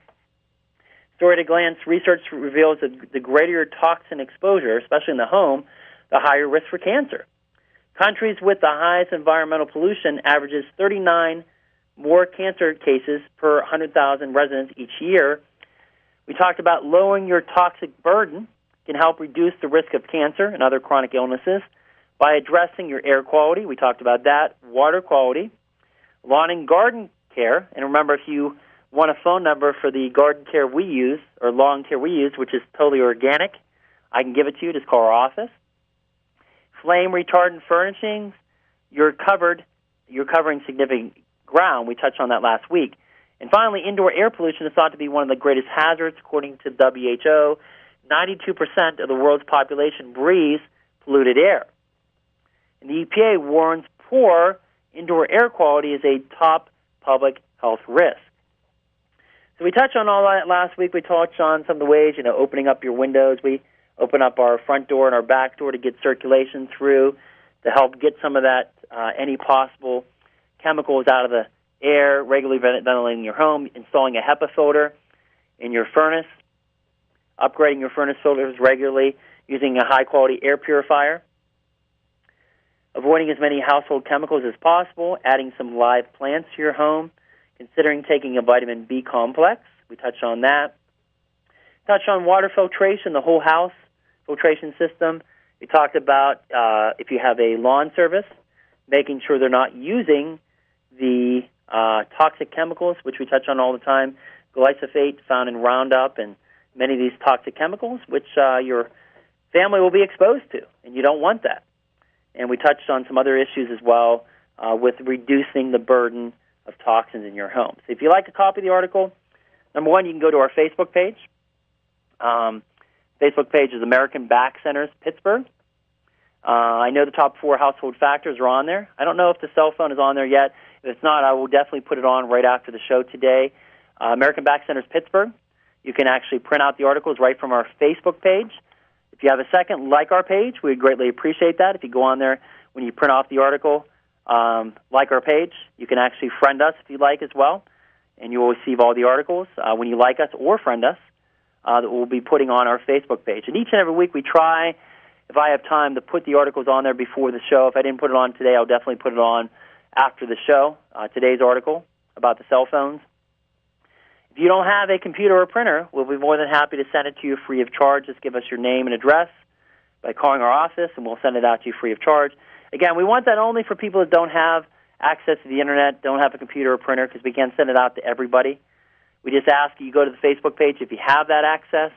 Story at a glance, research reveals that the greater your toxin exposure, especially in the home, the higher risk for cancer. Countries with the highest environmental pollution averages 39 more cancer cases per 100,000 residents each year. We talked about lowering your toxic burden can help reduce the risk of cancer and other chronic illnesses. by addressing your air quality. We talked about that. Water quality, lawn and garden care. And remember, if you want a phone number for the garden care we use, or lawn care we use, which is totally organic, I can give it to you. Just call our office. Flame retardant furnishings. You're covering significant ground. We touched on that last week. And finally, indoor air pollution is thought to be one of the greatest hazards, according to WHO. 92% of the world's population breathes polluted air. And the EPA warns poor indoor air quality is a top public health risk. So we touched on all that last week. We touched on some of the ways, opening up your windows. We open up our front door and our back door to get circulation through, to help get some of that, any possible chemicals out of the air, regularly ventilating your home, installing a HEPA filter in your furnace, upgrading your furnace filters regularly, using a high-quality air purifier, avoiding as many household chemicals as possible, adding some live plants to your home, considering taking a vitamin B complex. We touched on that. Touched on water filtration, the whole house filtration system. We talked about if you have a lawn service, making sure they're not using the toxic chemicals, which we touch on all the time, glyphosate found in Roundup and many of these toxic chemicals, which your family will be exposed to, and you don't want that. And we touched on some other issues as well with reducing the burden of toxins in your home. So if you like a copy of the article, number one, you can go to our Facebook page. Facebook page is American Back Centers, Pittsburgh. I know the top 4 household factors are on there. I don't know if the cell phone is on there yet. If it's not, I will definitely put it on right after the show today. American Back Centers, Pittsburgh. You can actually print out the articles right from our Facebook page. If you have a second, like our page. We'd greatly appreciate that. If you go on there when you print off the article, like our page. You can actually friend us if you like as well, and you will receive all the articles when you like us or friend us that we'll be putting on our Facebook page. And each and every week we try, if I have time, to put the articles on there before the show. If I didn't put it on today, I'll definitely put it on after the show, today's article about the cell phones. If you don't have a computer or printer, we'll be more than happy to send it to you free of charge. Just give us your name and address by calling our office, and we'll send it out to you free of charge. Again, we want that only for people that don't have access to the Internet, don't have a computer or printer, because we can't send it out to everybody. We just ask you go to the Facebook page if you have that access,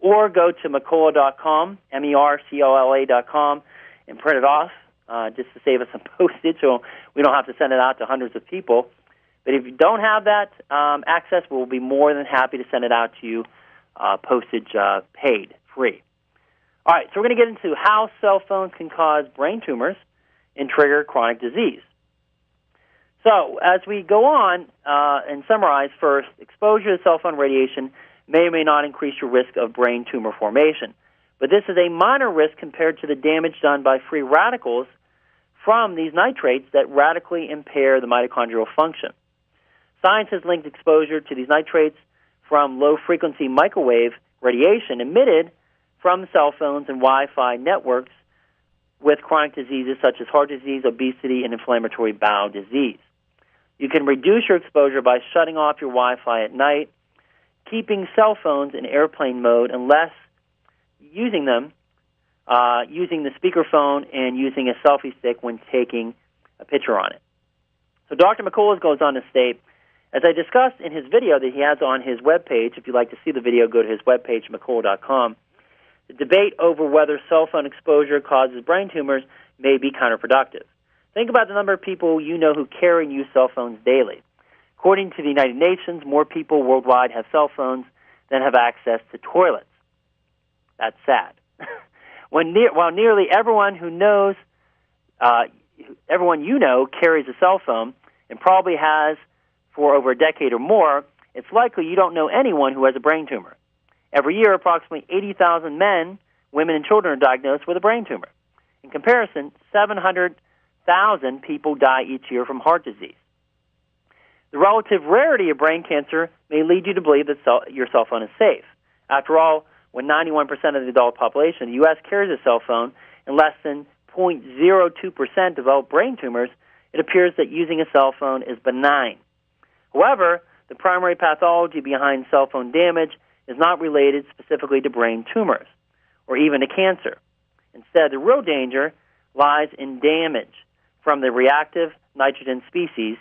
or go to Mercola.com, MERCOLA.com, and print it off just to save us some postage so we don't have to send it out to hundreds of people. But if you don't have that access, we'll be more than happy to send it out to you postage paid, free. All right, so we're going to get into how cell phones can cause brain tumors and trigger chronic disease. So as we go on and summarize, first, exposure to cell phone radiation may or may not increase your risk of brain tumor formation. But this is a minor risk compared to the damage done by free radicals from these nitrates that radically impair the mitochondrial function. Science has linked exposure to these nitrates from low-frequency microwave radiation emitted from cell phones and Wi-Fi networks with chronic diseases such as heart disease, obesity, and inflammatory bowel disease. You can reduce your exposure by shutting off your Wi-Fi at night, keeping cell phones in airplane mode unless using them, using the speakerphone, and using a selfie stick when taking a picture on it. So Dr. Mercola goes on to state, as I discussed in his video that he has on his webpage, if you'd like to see the video, go to his webpage, Mercola.com, the debate over whether cell phone exposure causes brain tumors may be counterproductive. Think about the number of people you know who carry and use cell phones daily. According to the United Nations, more people worldwide have cell phones than have access to toilets. That's sad. While nearly everyone who knows, everyone you know carries a cell phone and probably has for over a decade or more, it's likely you don't know anyone who has a brain tumor. Every year, approximately 80,000 men, women, and children are diagnosed with a brain tumor. In comparison, 700,000 people die each year from heart disease. The relative rarity of brain cancer may lead you to believe that your cell phone is safe. After all, when 91% of the adult population in the U.S. carries a cell phone and less than 0.02% develop brain tumors, it appears that using a cell phone is benign. However, the primary pathology behind cell phone damage is not related specifically to brain tumors or even to cancer. Instead, the real danger lies in damage from the reactive nitrogen species,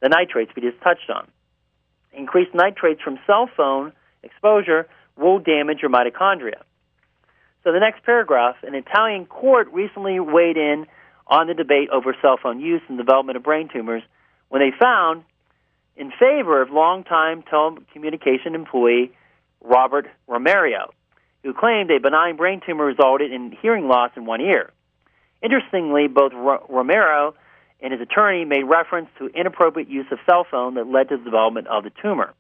the nitrates we just touched on. Increased nitrates from cell phone exposure will damage your mitochondria. So the next paragraph, an Italian court recently weighed in on the debate over cell phone use and development of brain tumors when they found in favor of longtime telecommunication employee Robert Romero, who claimed a benign brain tumor resulted in hearing loss in one ear. Interestingly, both Romero and his attorney made reference to inappropriate use of cell phone that led to the development of the tumor.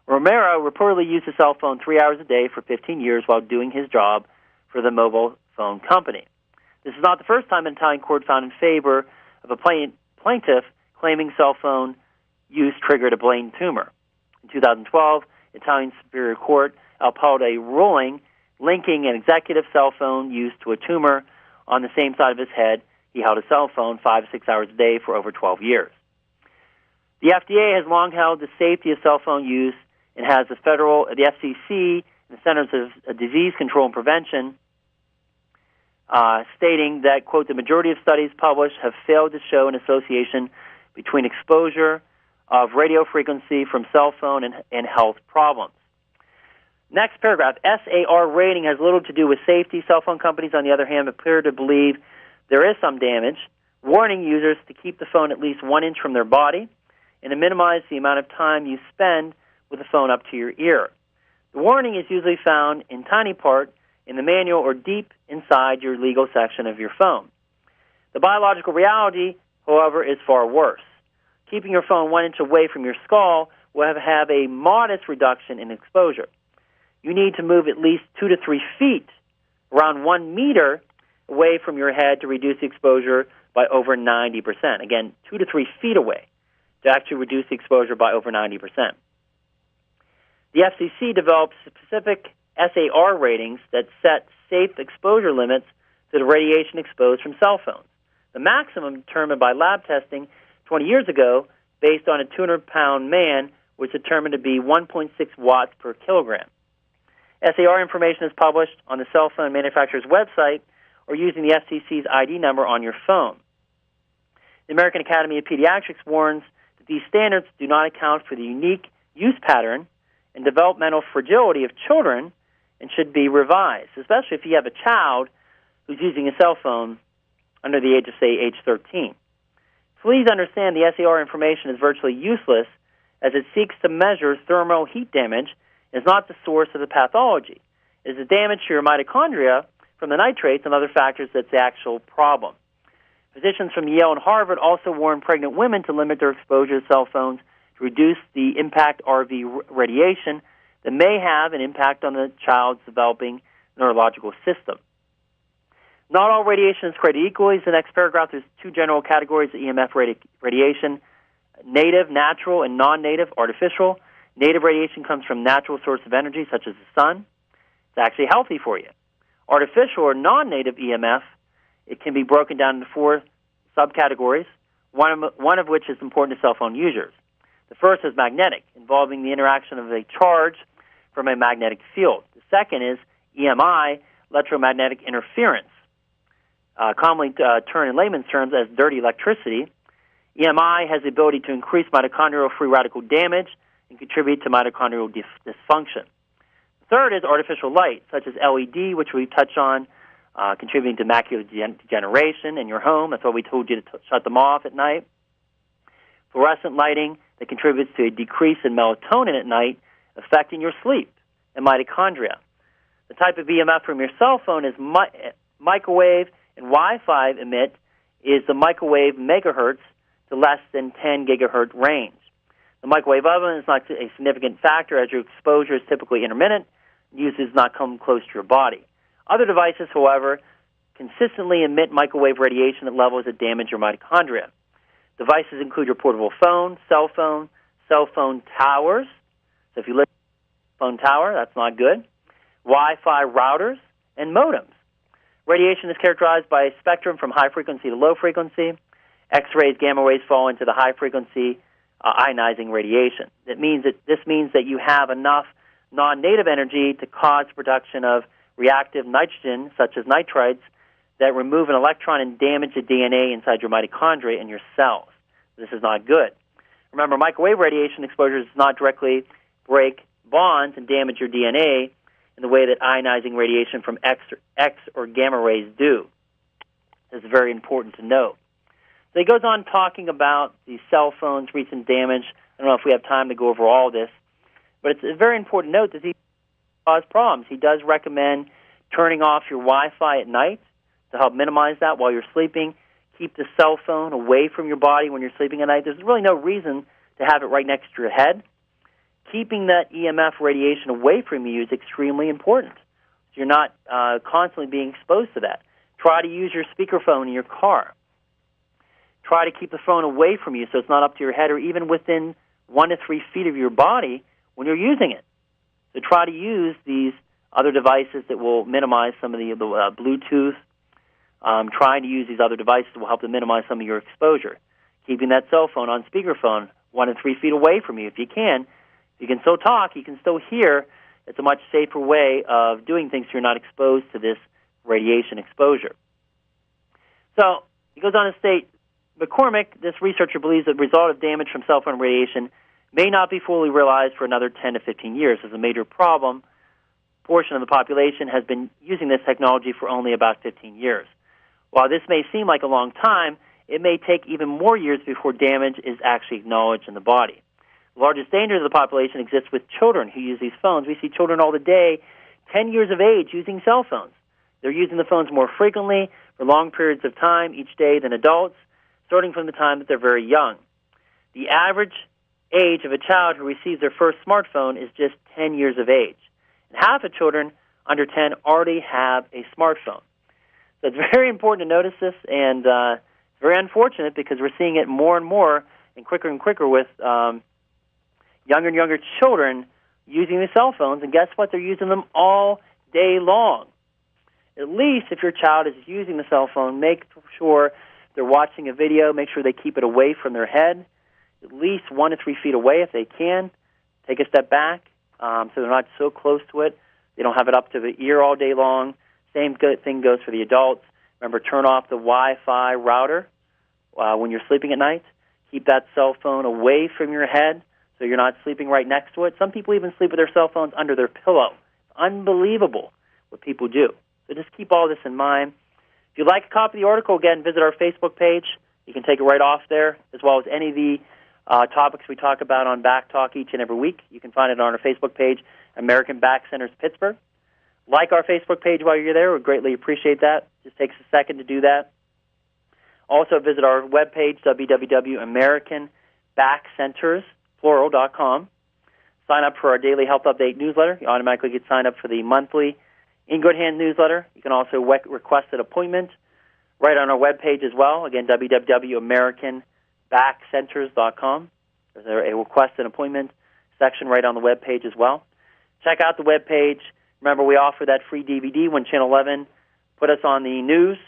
Romero reportedly used a cell phone 3 hours a day for 15 years while doing his job for the mobile phone company. This is not the first time an Italian court found in favor of a plaintiff claiming cell phone use triggered a brain tumor. In 2012, Italian Superior Court upheld a ruling linking an executive cell phone use to a tumor on the same side of his head. He held a cell phone 5 to 6 hours a day for over 12 years. The FDA has long held the safety of cell phone use and has the FCC, the Centers of Disease Control and Prevention, stating that, quote, the majority of studies published have failed to show an association between exposure of radio frequency from cell phone and health problems. Next paragraph, SAR rating has little to do with safety. Cell phone companies, on the other hand, appear to believe there is some damage, warning users to keep the phone at least 1 inch from their body and to minimize the amount of time you spend with the phone up to your ear. The warning is usually found in tiny part in the manual or deep inside your legal section of your phone. The biological reality, however, is far worse. Keeping your phone 1 inch away from your skull will have a modest reduction in exposure. You need to move at least 2 to 3 feet, around 1 meter, away from your head to reduce the exposure by over 90%. Again, 2 to 3 feet away to actually reduce the exposure by over 90%. The FCC developed specific SAR ratings that set safe exposure limits to the radiation exposed from cell phones. The maximum determined by lab testing 20 years ago, based on a 200-pound man, was determined to be 1.6 watts per kilogram. SAR information is published on the cell phone manufacturer's website or using the FCC's ID number on your phone. The American Academy of Pediatrics warns that these standards do not account for the unique use pattern and developmental fragility of children and should be revised, especially if you have a child who's using a cell phone under the age of, say, age 13. Please understand the SAR information is virtually useless as it seeks to measure thermal heat damage and is not the source of the pathology. It is the damage to your mitochondria from the nitrates and other factors that's the actual problem. Physicians from Yale and Harvard also warn pregnant women to limit their exposure to cell phones to reduce the impact RV radiation that may have an impact on the child's developing neurological system. Not all radiation is created equally. The next paragraph, there's 2 general categories of EMF radiation: native, natural, and non-native, artificial. Native radiation comes from natural source of energy, such as the sun. It's actually healthy for you. Artificial or non-native EMF, it can be broken down into 4 subcategories, one of which is important to cell phone users. The first is magnetic, involving the interaction of a charge from a magnetic field. The second is EMI, electromagnetic interference, commonly termed in layman's terms as dirty electricity. EMI has the ability to increase mitochondrial free radical damage and contribute to mitochondrial dysfunction. The third is artificial light, such as LED, which we touch on, contributing to macular degeneration in your home. That's why we told you to shut them off at night. Fluorescent lighting that contributes to a decrease in melatonin at night, affecting your sleep and mitochondria. The type of EMF from your cell phone is microwave and Wi-Fi emit is the microwave megahertz to less than 10 gigahertz range. The microwave oven is not a significant factor as your exposure is typically intermittent. Use does not come close to your body. Other devices, however, consistently emit microwave radiation at levels that damage your mitochondria. Devices include your portable phone towers. So if you live in a phone tower, that's not good. Wi-Fi routers and modems. Radiation is characterized by a spectrum from high frequency to low frequency. X-rays, gamma rays fall into the high frequency ionizing radiation. This means that you have enough non-native energy to cause production of reactive nitrogen, such as nitrites, that remove an electron and damage the DNA inside your mitochondria and your cells. This is not good. Remember, microwave radiation exposure does not directly break bonds and damage your DNA in the way that ionizing radiation from X or gamma rays do. This is very important to note. So he goes on talking about the cell phones' recent damage. I don't know if we have time to go over all this, but it's a very important note that these cause problems. He does recommend turning off your Wi-Fi at night to help minimize that while you're sleeping. Keep the cell phone away from your body when you're sleeping at night. There's really no reason to have it right next to your head. Keeping that EMF radiation away from you is extremely important. So you're not constantly being exposed to that. Try to use your speakerphone in your car. Try to keep the phone away from you so it's not up to your head or even within 1 to 3 feet of your body when you're using it. So try to use these other devices that will minimize some of the Bluetooth. Trying to use these other devices will help to minimize some of your exposure. Keeping that cell phone on speakerphone 1 to 3 feet away from you if you can. If you can still talk, you can still hear. It's a much safer way of doing things so you're not exposed to this radiation exposure. So he goes on to state, McCormick, this researcher, believes that the result of damage from cell phone radiation may not be fully realized for another 10 to 15 years. As a major problem, a portion of the population has been using this technology for only about 15 years. While this may seem like a long time, it may take even more years before damage is actually acknowledged in the body. The largest danger to the population exists with children who use these phones. We see children all the day, 10 years of age, using cell phones. They're using the phones more frequently for long periods of time each day than adults, starting from the time that they're very young. The average age of a child who receives their first smartphone is just 10 years of age. And half of children under 10 already have a smartphone. So it's very important to notice this, and it's very unfortunate because we're seeing it more and more and quicker with younger and younger children using the cell phones, and guess what? They're using them all day long. At least if your child is using the cell phone, make sure they're watching a video, make sure they keep it away from their head, at least 1 to 3 feet away if they can. Take a step back so they're not so close to it. They don't have it up to the ear all day long. Same good thing goes for the adults. Remember, turn off the Wi-Fi router when you're sleeping at night. Keep that cell phone away from your head so you're not sleeping right next to it. Some people even sleep with their cell phones under their pillow. Unbelievable what people do. So just keep all this in mind. If you'd like a copy of the article, again, visit our Facebook page. You can take it right off there, as well as any of the topics we talk about on BackTalk each and every week. You can find it on our Facebook page, American Back Centers Pittsburgh. Like our Facebook page while you're there. We'd greatly appreciate that. Just takes a second to do that. Also visit our webpage, www.americanbackcenters.com. Sign up for our daily health update newsletter. You automatically get signed up for the monthly In Good Hands newsletter. You can also request an appointment right on our webpage as well. Again, www.americanbackcenters.com. There's a request an appointment section right on the webpage as well. Check out the webpage. Remember, we offer that free DVD when Channel 11 put us on the news.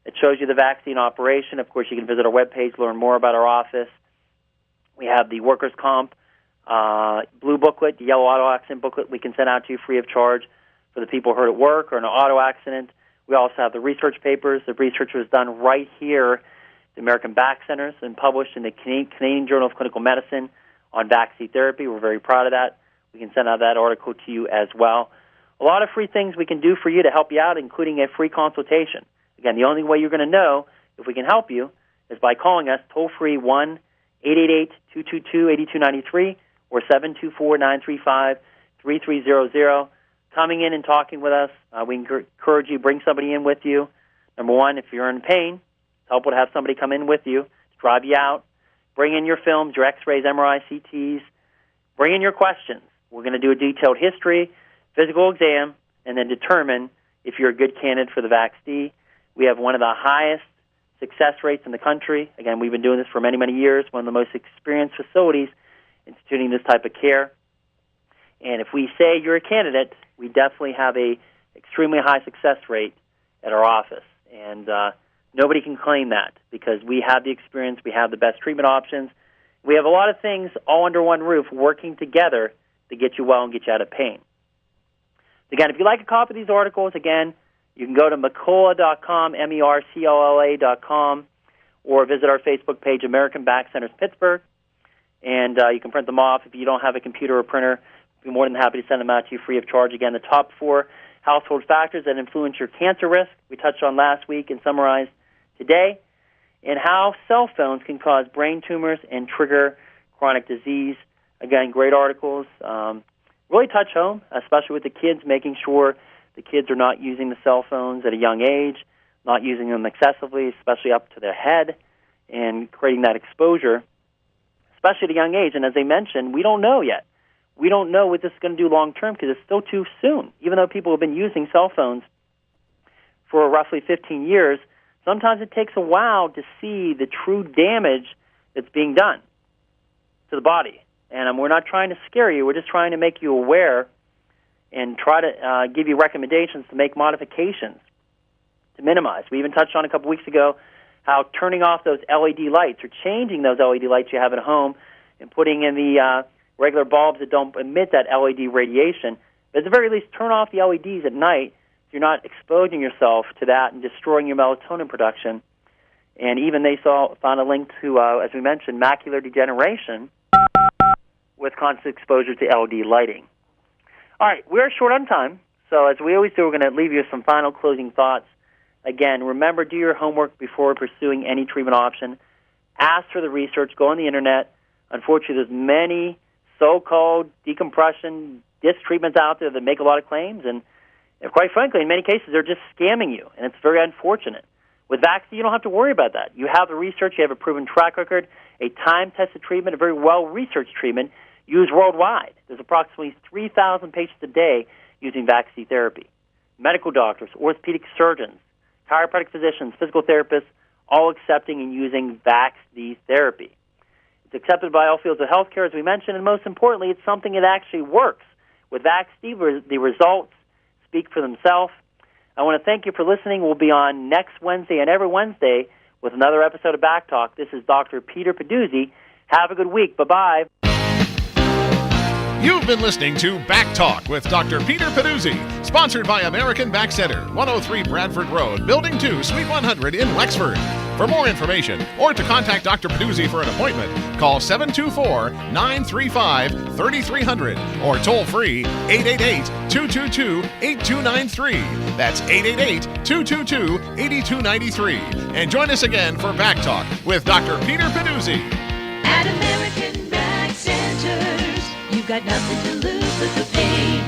It shows you the vaccine operation. Of course, you can visit our webpage, learn more about our office. We have the workers' comp blue booklet, the yellow auto accident booklet we can send out to you free of charge for the people hurt at work or in an auto accident. We also have the research papers. The research was done right here at the American Back Centers and published in the Canadian Journal of Clinical Medicine on vaccine therapy. We're very proud of that. We can send out that article to you as well. A lot of free things we can do for you to help you out, including a free consultation. Again, the only way you're going to know if we can help you is by calling us toll-free 1-888-222-8293 or 724-935-3300. Coming in and talking with us, we encourage you to bring somebody in with you. Number one, if you're in pain, it's helpful to have somebody come in with you to drive you out. Bring in your films, your x-rays, MRI, CTs. Bring in your questions. We're going to do a detailed history, physical exam, and then determine if you're a good candidate for the vaccine. We have one of the highest success rates in the country. Again, we've been doing this for many, many years, one of the most experienced facilities instituting this type of care. And if we say you're a candidate, we definitely have a extremely high success rate at our office. And nobody can claim that because we have the experience, we have the best treatment options. We have a lot of things all under one roof working together to get you well and get you out of pain. Again, if you like a copy of these articles, again, You can go to Mercola.com, MERCOLA.com, or visit our Facebook page, American Back Centers Pittsburgh, and you can print them off. If you don't have a computer or printer, I'd be more than happy to send them out to you free of charge. Again, the top 4 household factors that influence your cancer risk we touched on last week and summarized today, and how cell phones can cause brain tumors and trigger chronic disease. Again, great articles. Really touch home, especially with the kids, making sure the kids are not using the cell phones at a young age, not using them excessively, especially up to their head, and creating that exposure, especially at a young age. And as I mentioned, we don't know yet. We don't know what this is going to do long term because it's still too soon. Even though people have been using cell phones for roughly 15 years, sometimes it takes a while to see the true damage that's being done to the body. And we're not trying to scare you. We're just trying to make you aware and try to give you recommendations to make modifications to minimize. We even touched on a couple weeks ago how turning off those LED lights or changing those LED lights you have at home and putting in the regular bulbs that don't emit that LED radiation. But at the very least, turn off the LEDs at night so you're not exposing yourself to that and destroying your melatonin production. And even they found a link to, as we mentioned, macular degeneration with constant exposure to LED lighting. All right, we're short on time, so as we always do, we're going to leave you with some final closing thoughts. Again, remember, do your homework before pursuing any treatment option. Ask for the research. Go on the Internet. Unfortunately, there's many so-called decompression disc treatments out there that make a lot of claims, and quite frankly, in many cases, they're just scamming you, and it's very unfortunate. With Vaxi, you don't have to worry about that. You have the research. You have a proven track record, a time-tested treatment, a very well-researched treatment used worldwide. There's approximately 3,000 patients a day using Vaxi therapy. Medical doctors, orthopedic surgeons, chiropractic physicians, physical therapists, all accepting and using Vaxi therapy. It's accepted by all fields of healthcare, as we mentioned, and most importantly, it's something that actually works. With Vaxi, the results speak for themselves. I want to thank you for listening. We'll be on next Wednesday and every Wednesday with another episode of BackTalk. This is Dr. Peter Pedduzi. Have a good week. Bye-bye. You've been listening to BackTalk with Dr. Peter Pedduzi, sponsored by American Back Center, 103 Bradford Road, Building 2, Suite 100 in Wexford. For more information or to contact Dr. Pedduzi for an appointment, call 724-935-3300 or toll free 888-222-8293. That's 888-222-8293. And join us again for BackTalk with Dr. Peter Pedduzi. At American Back Centers, you've got nothing to lose but the pain.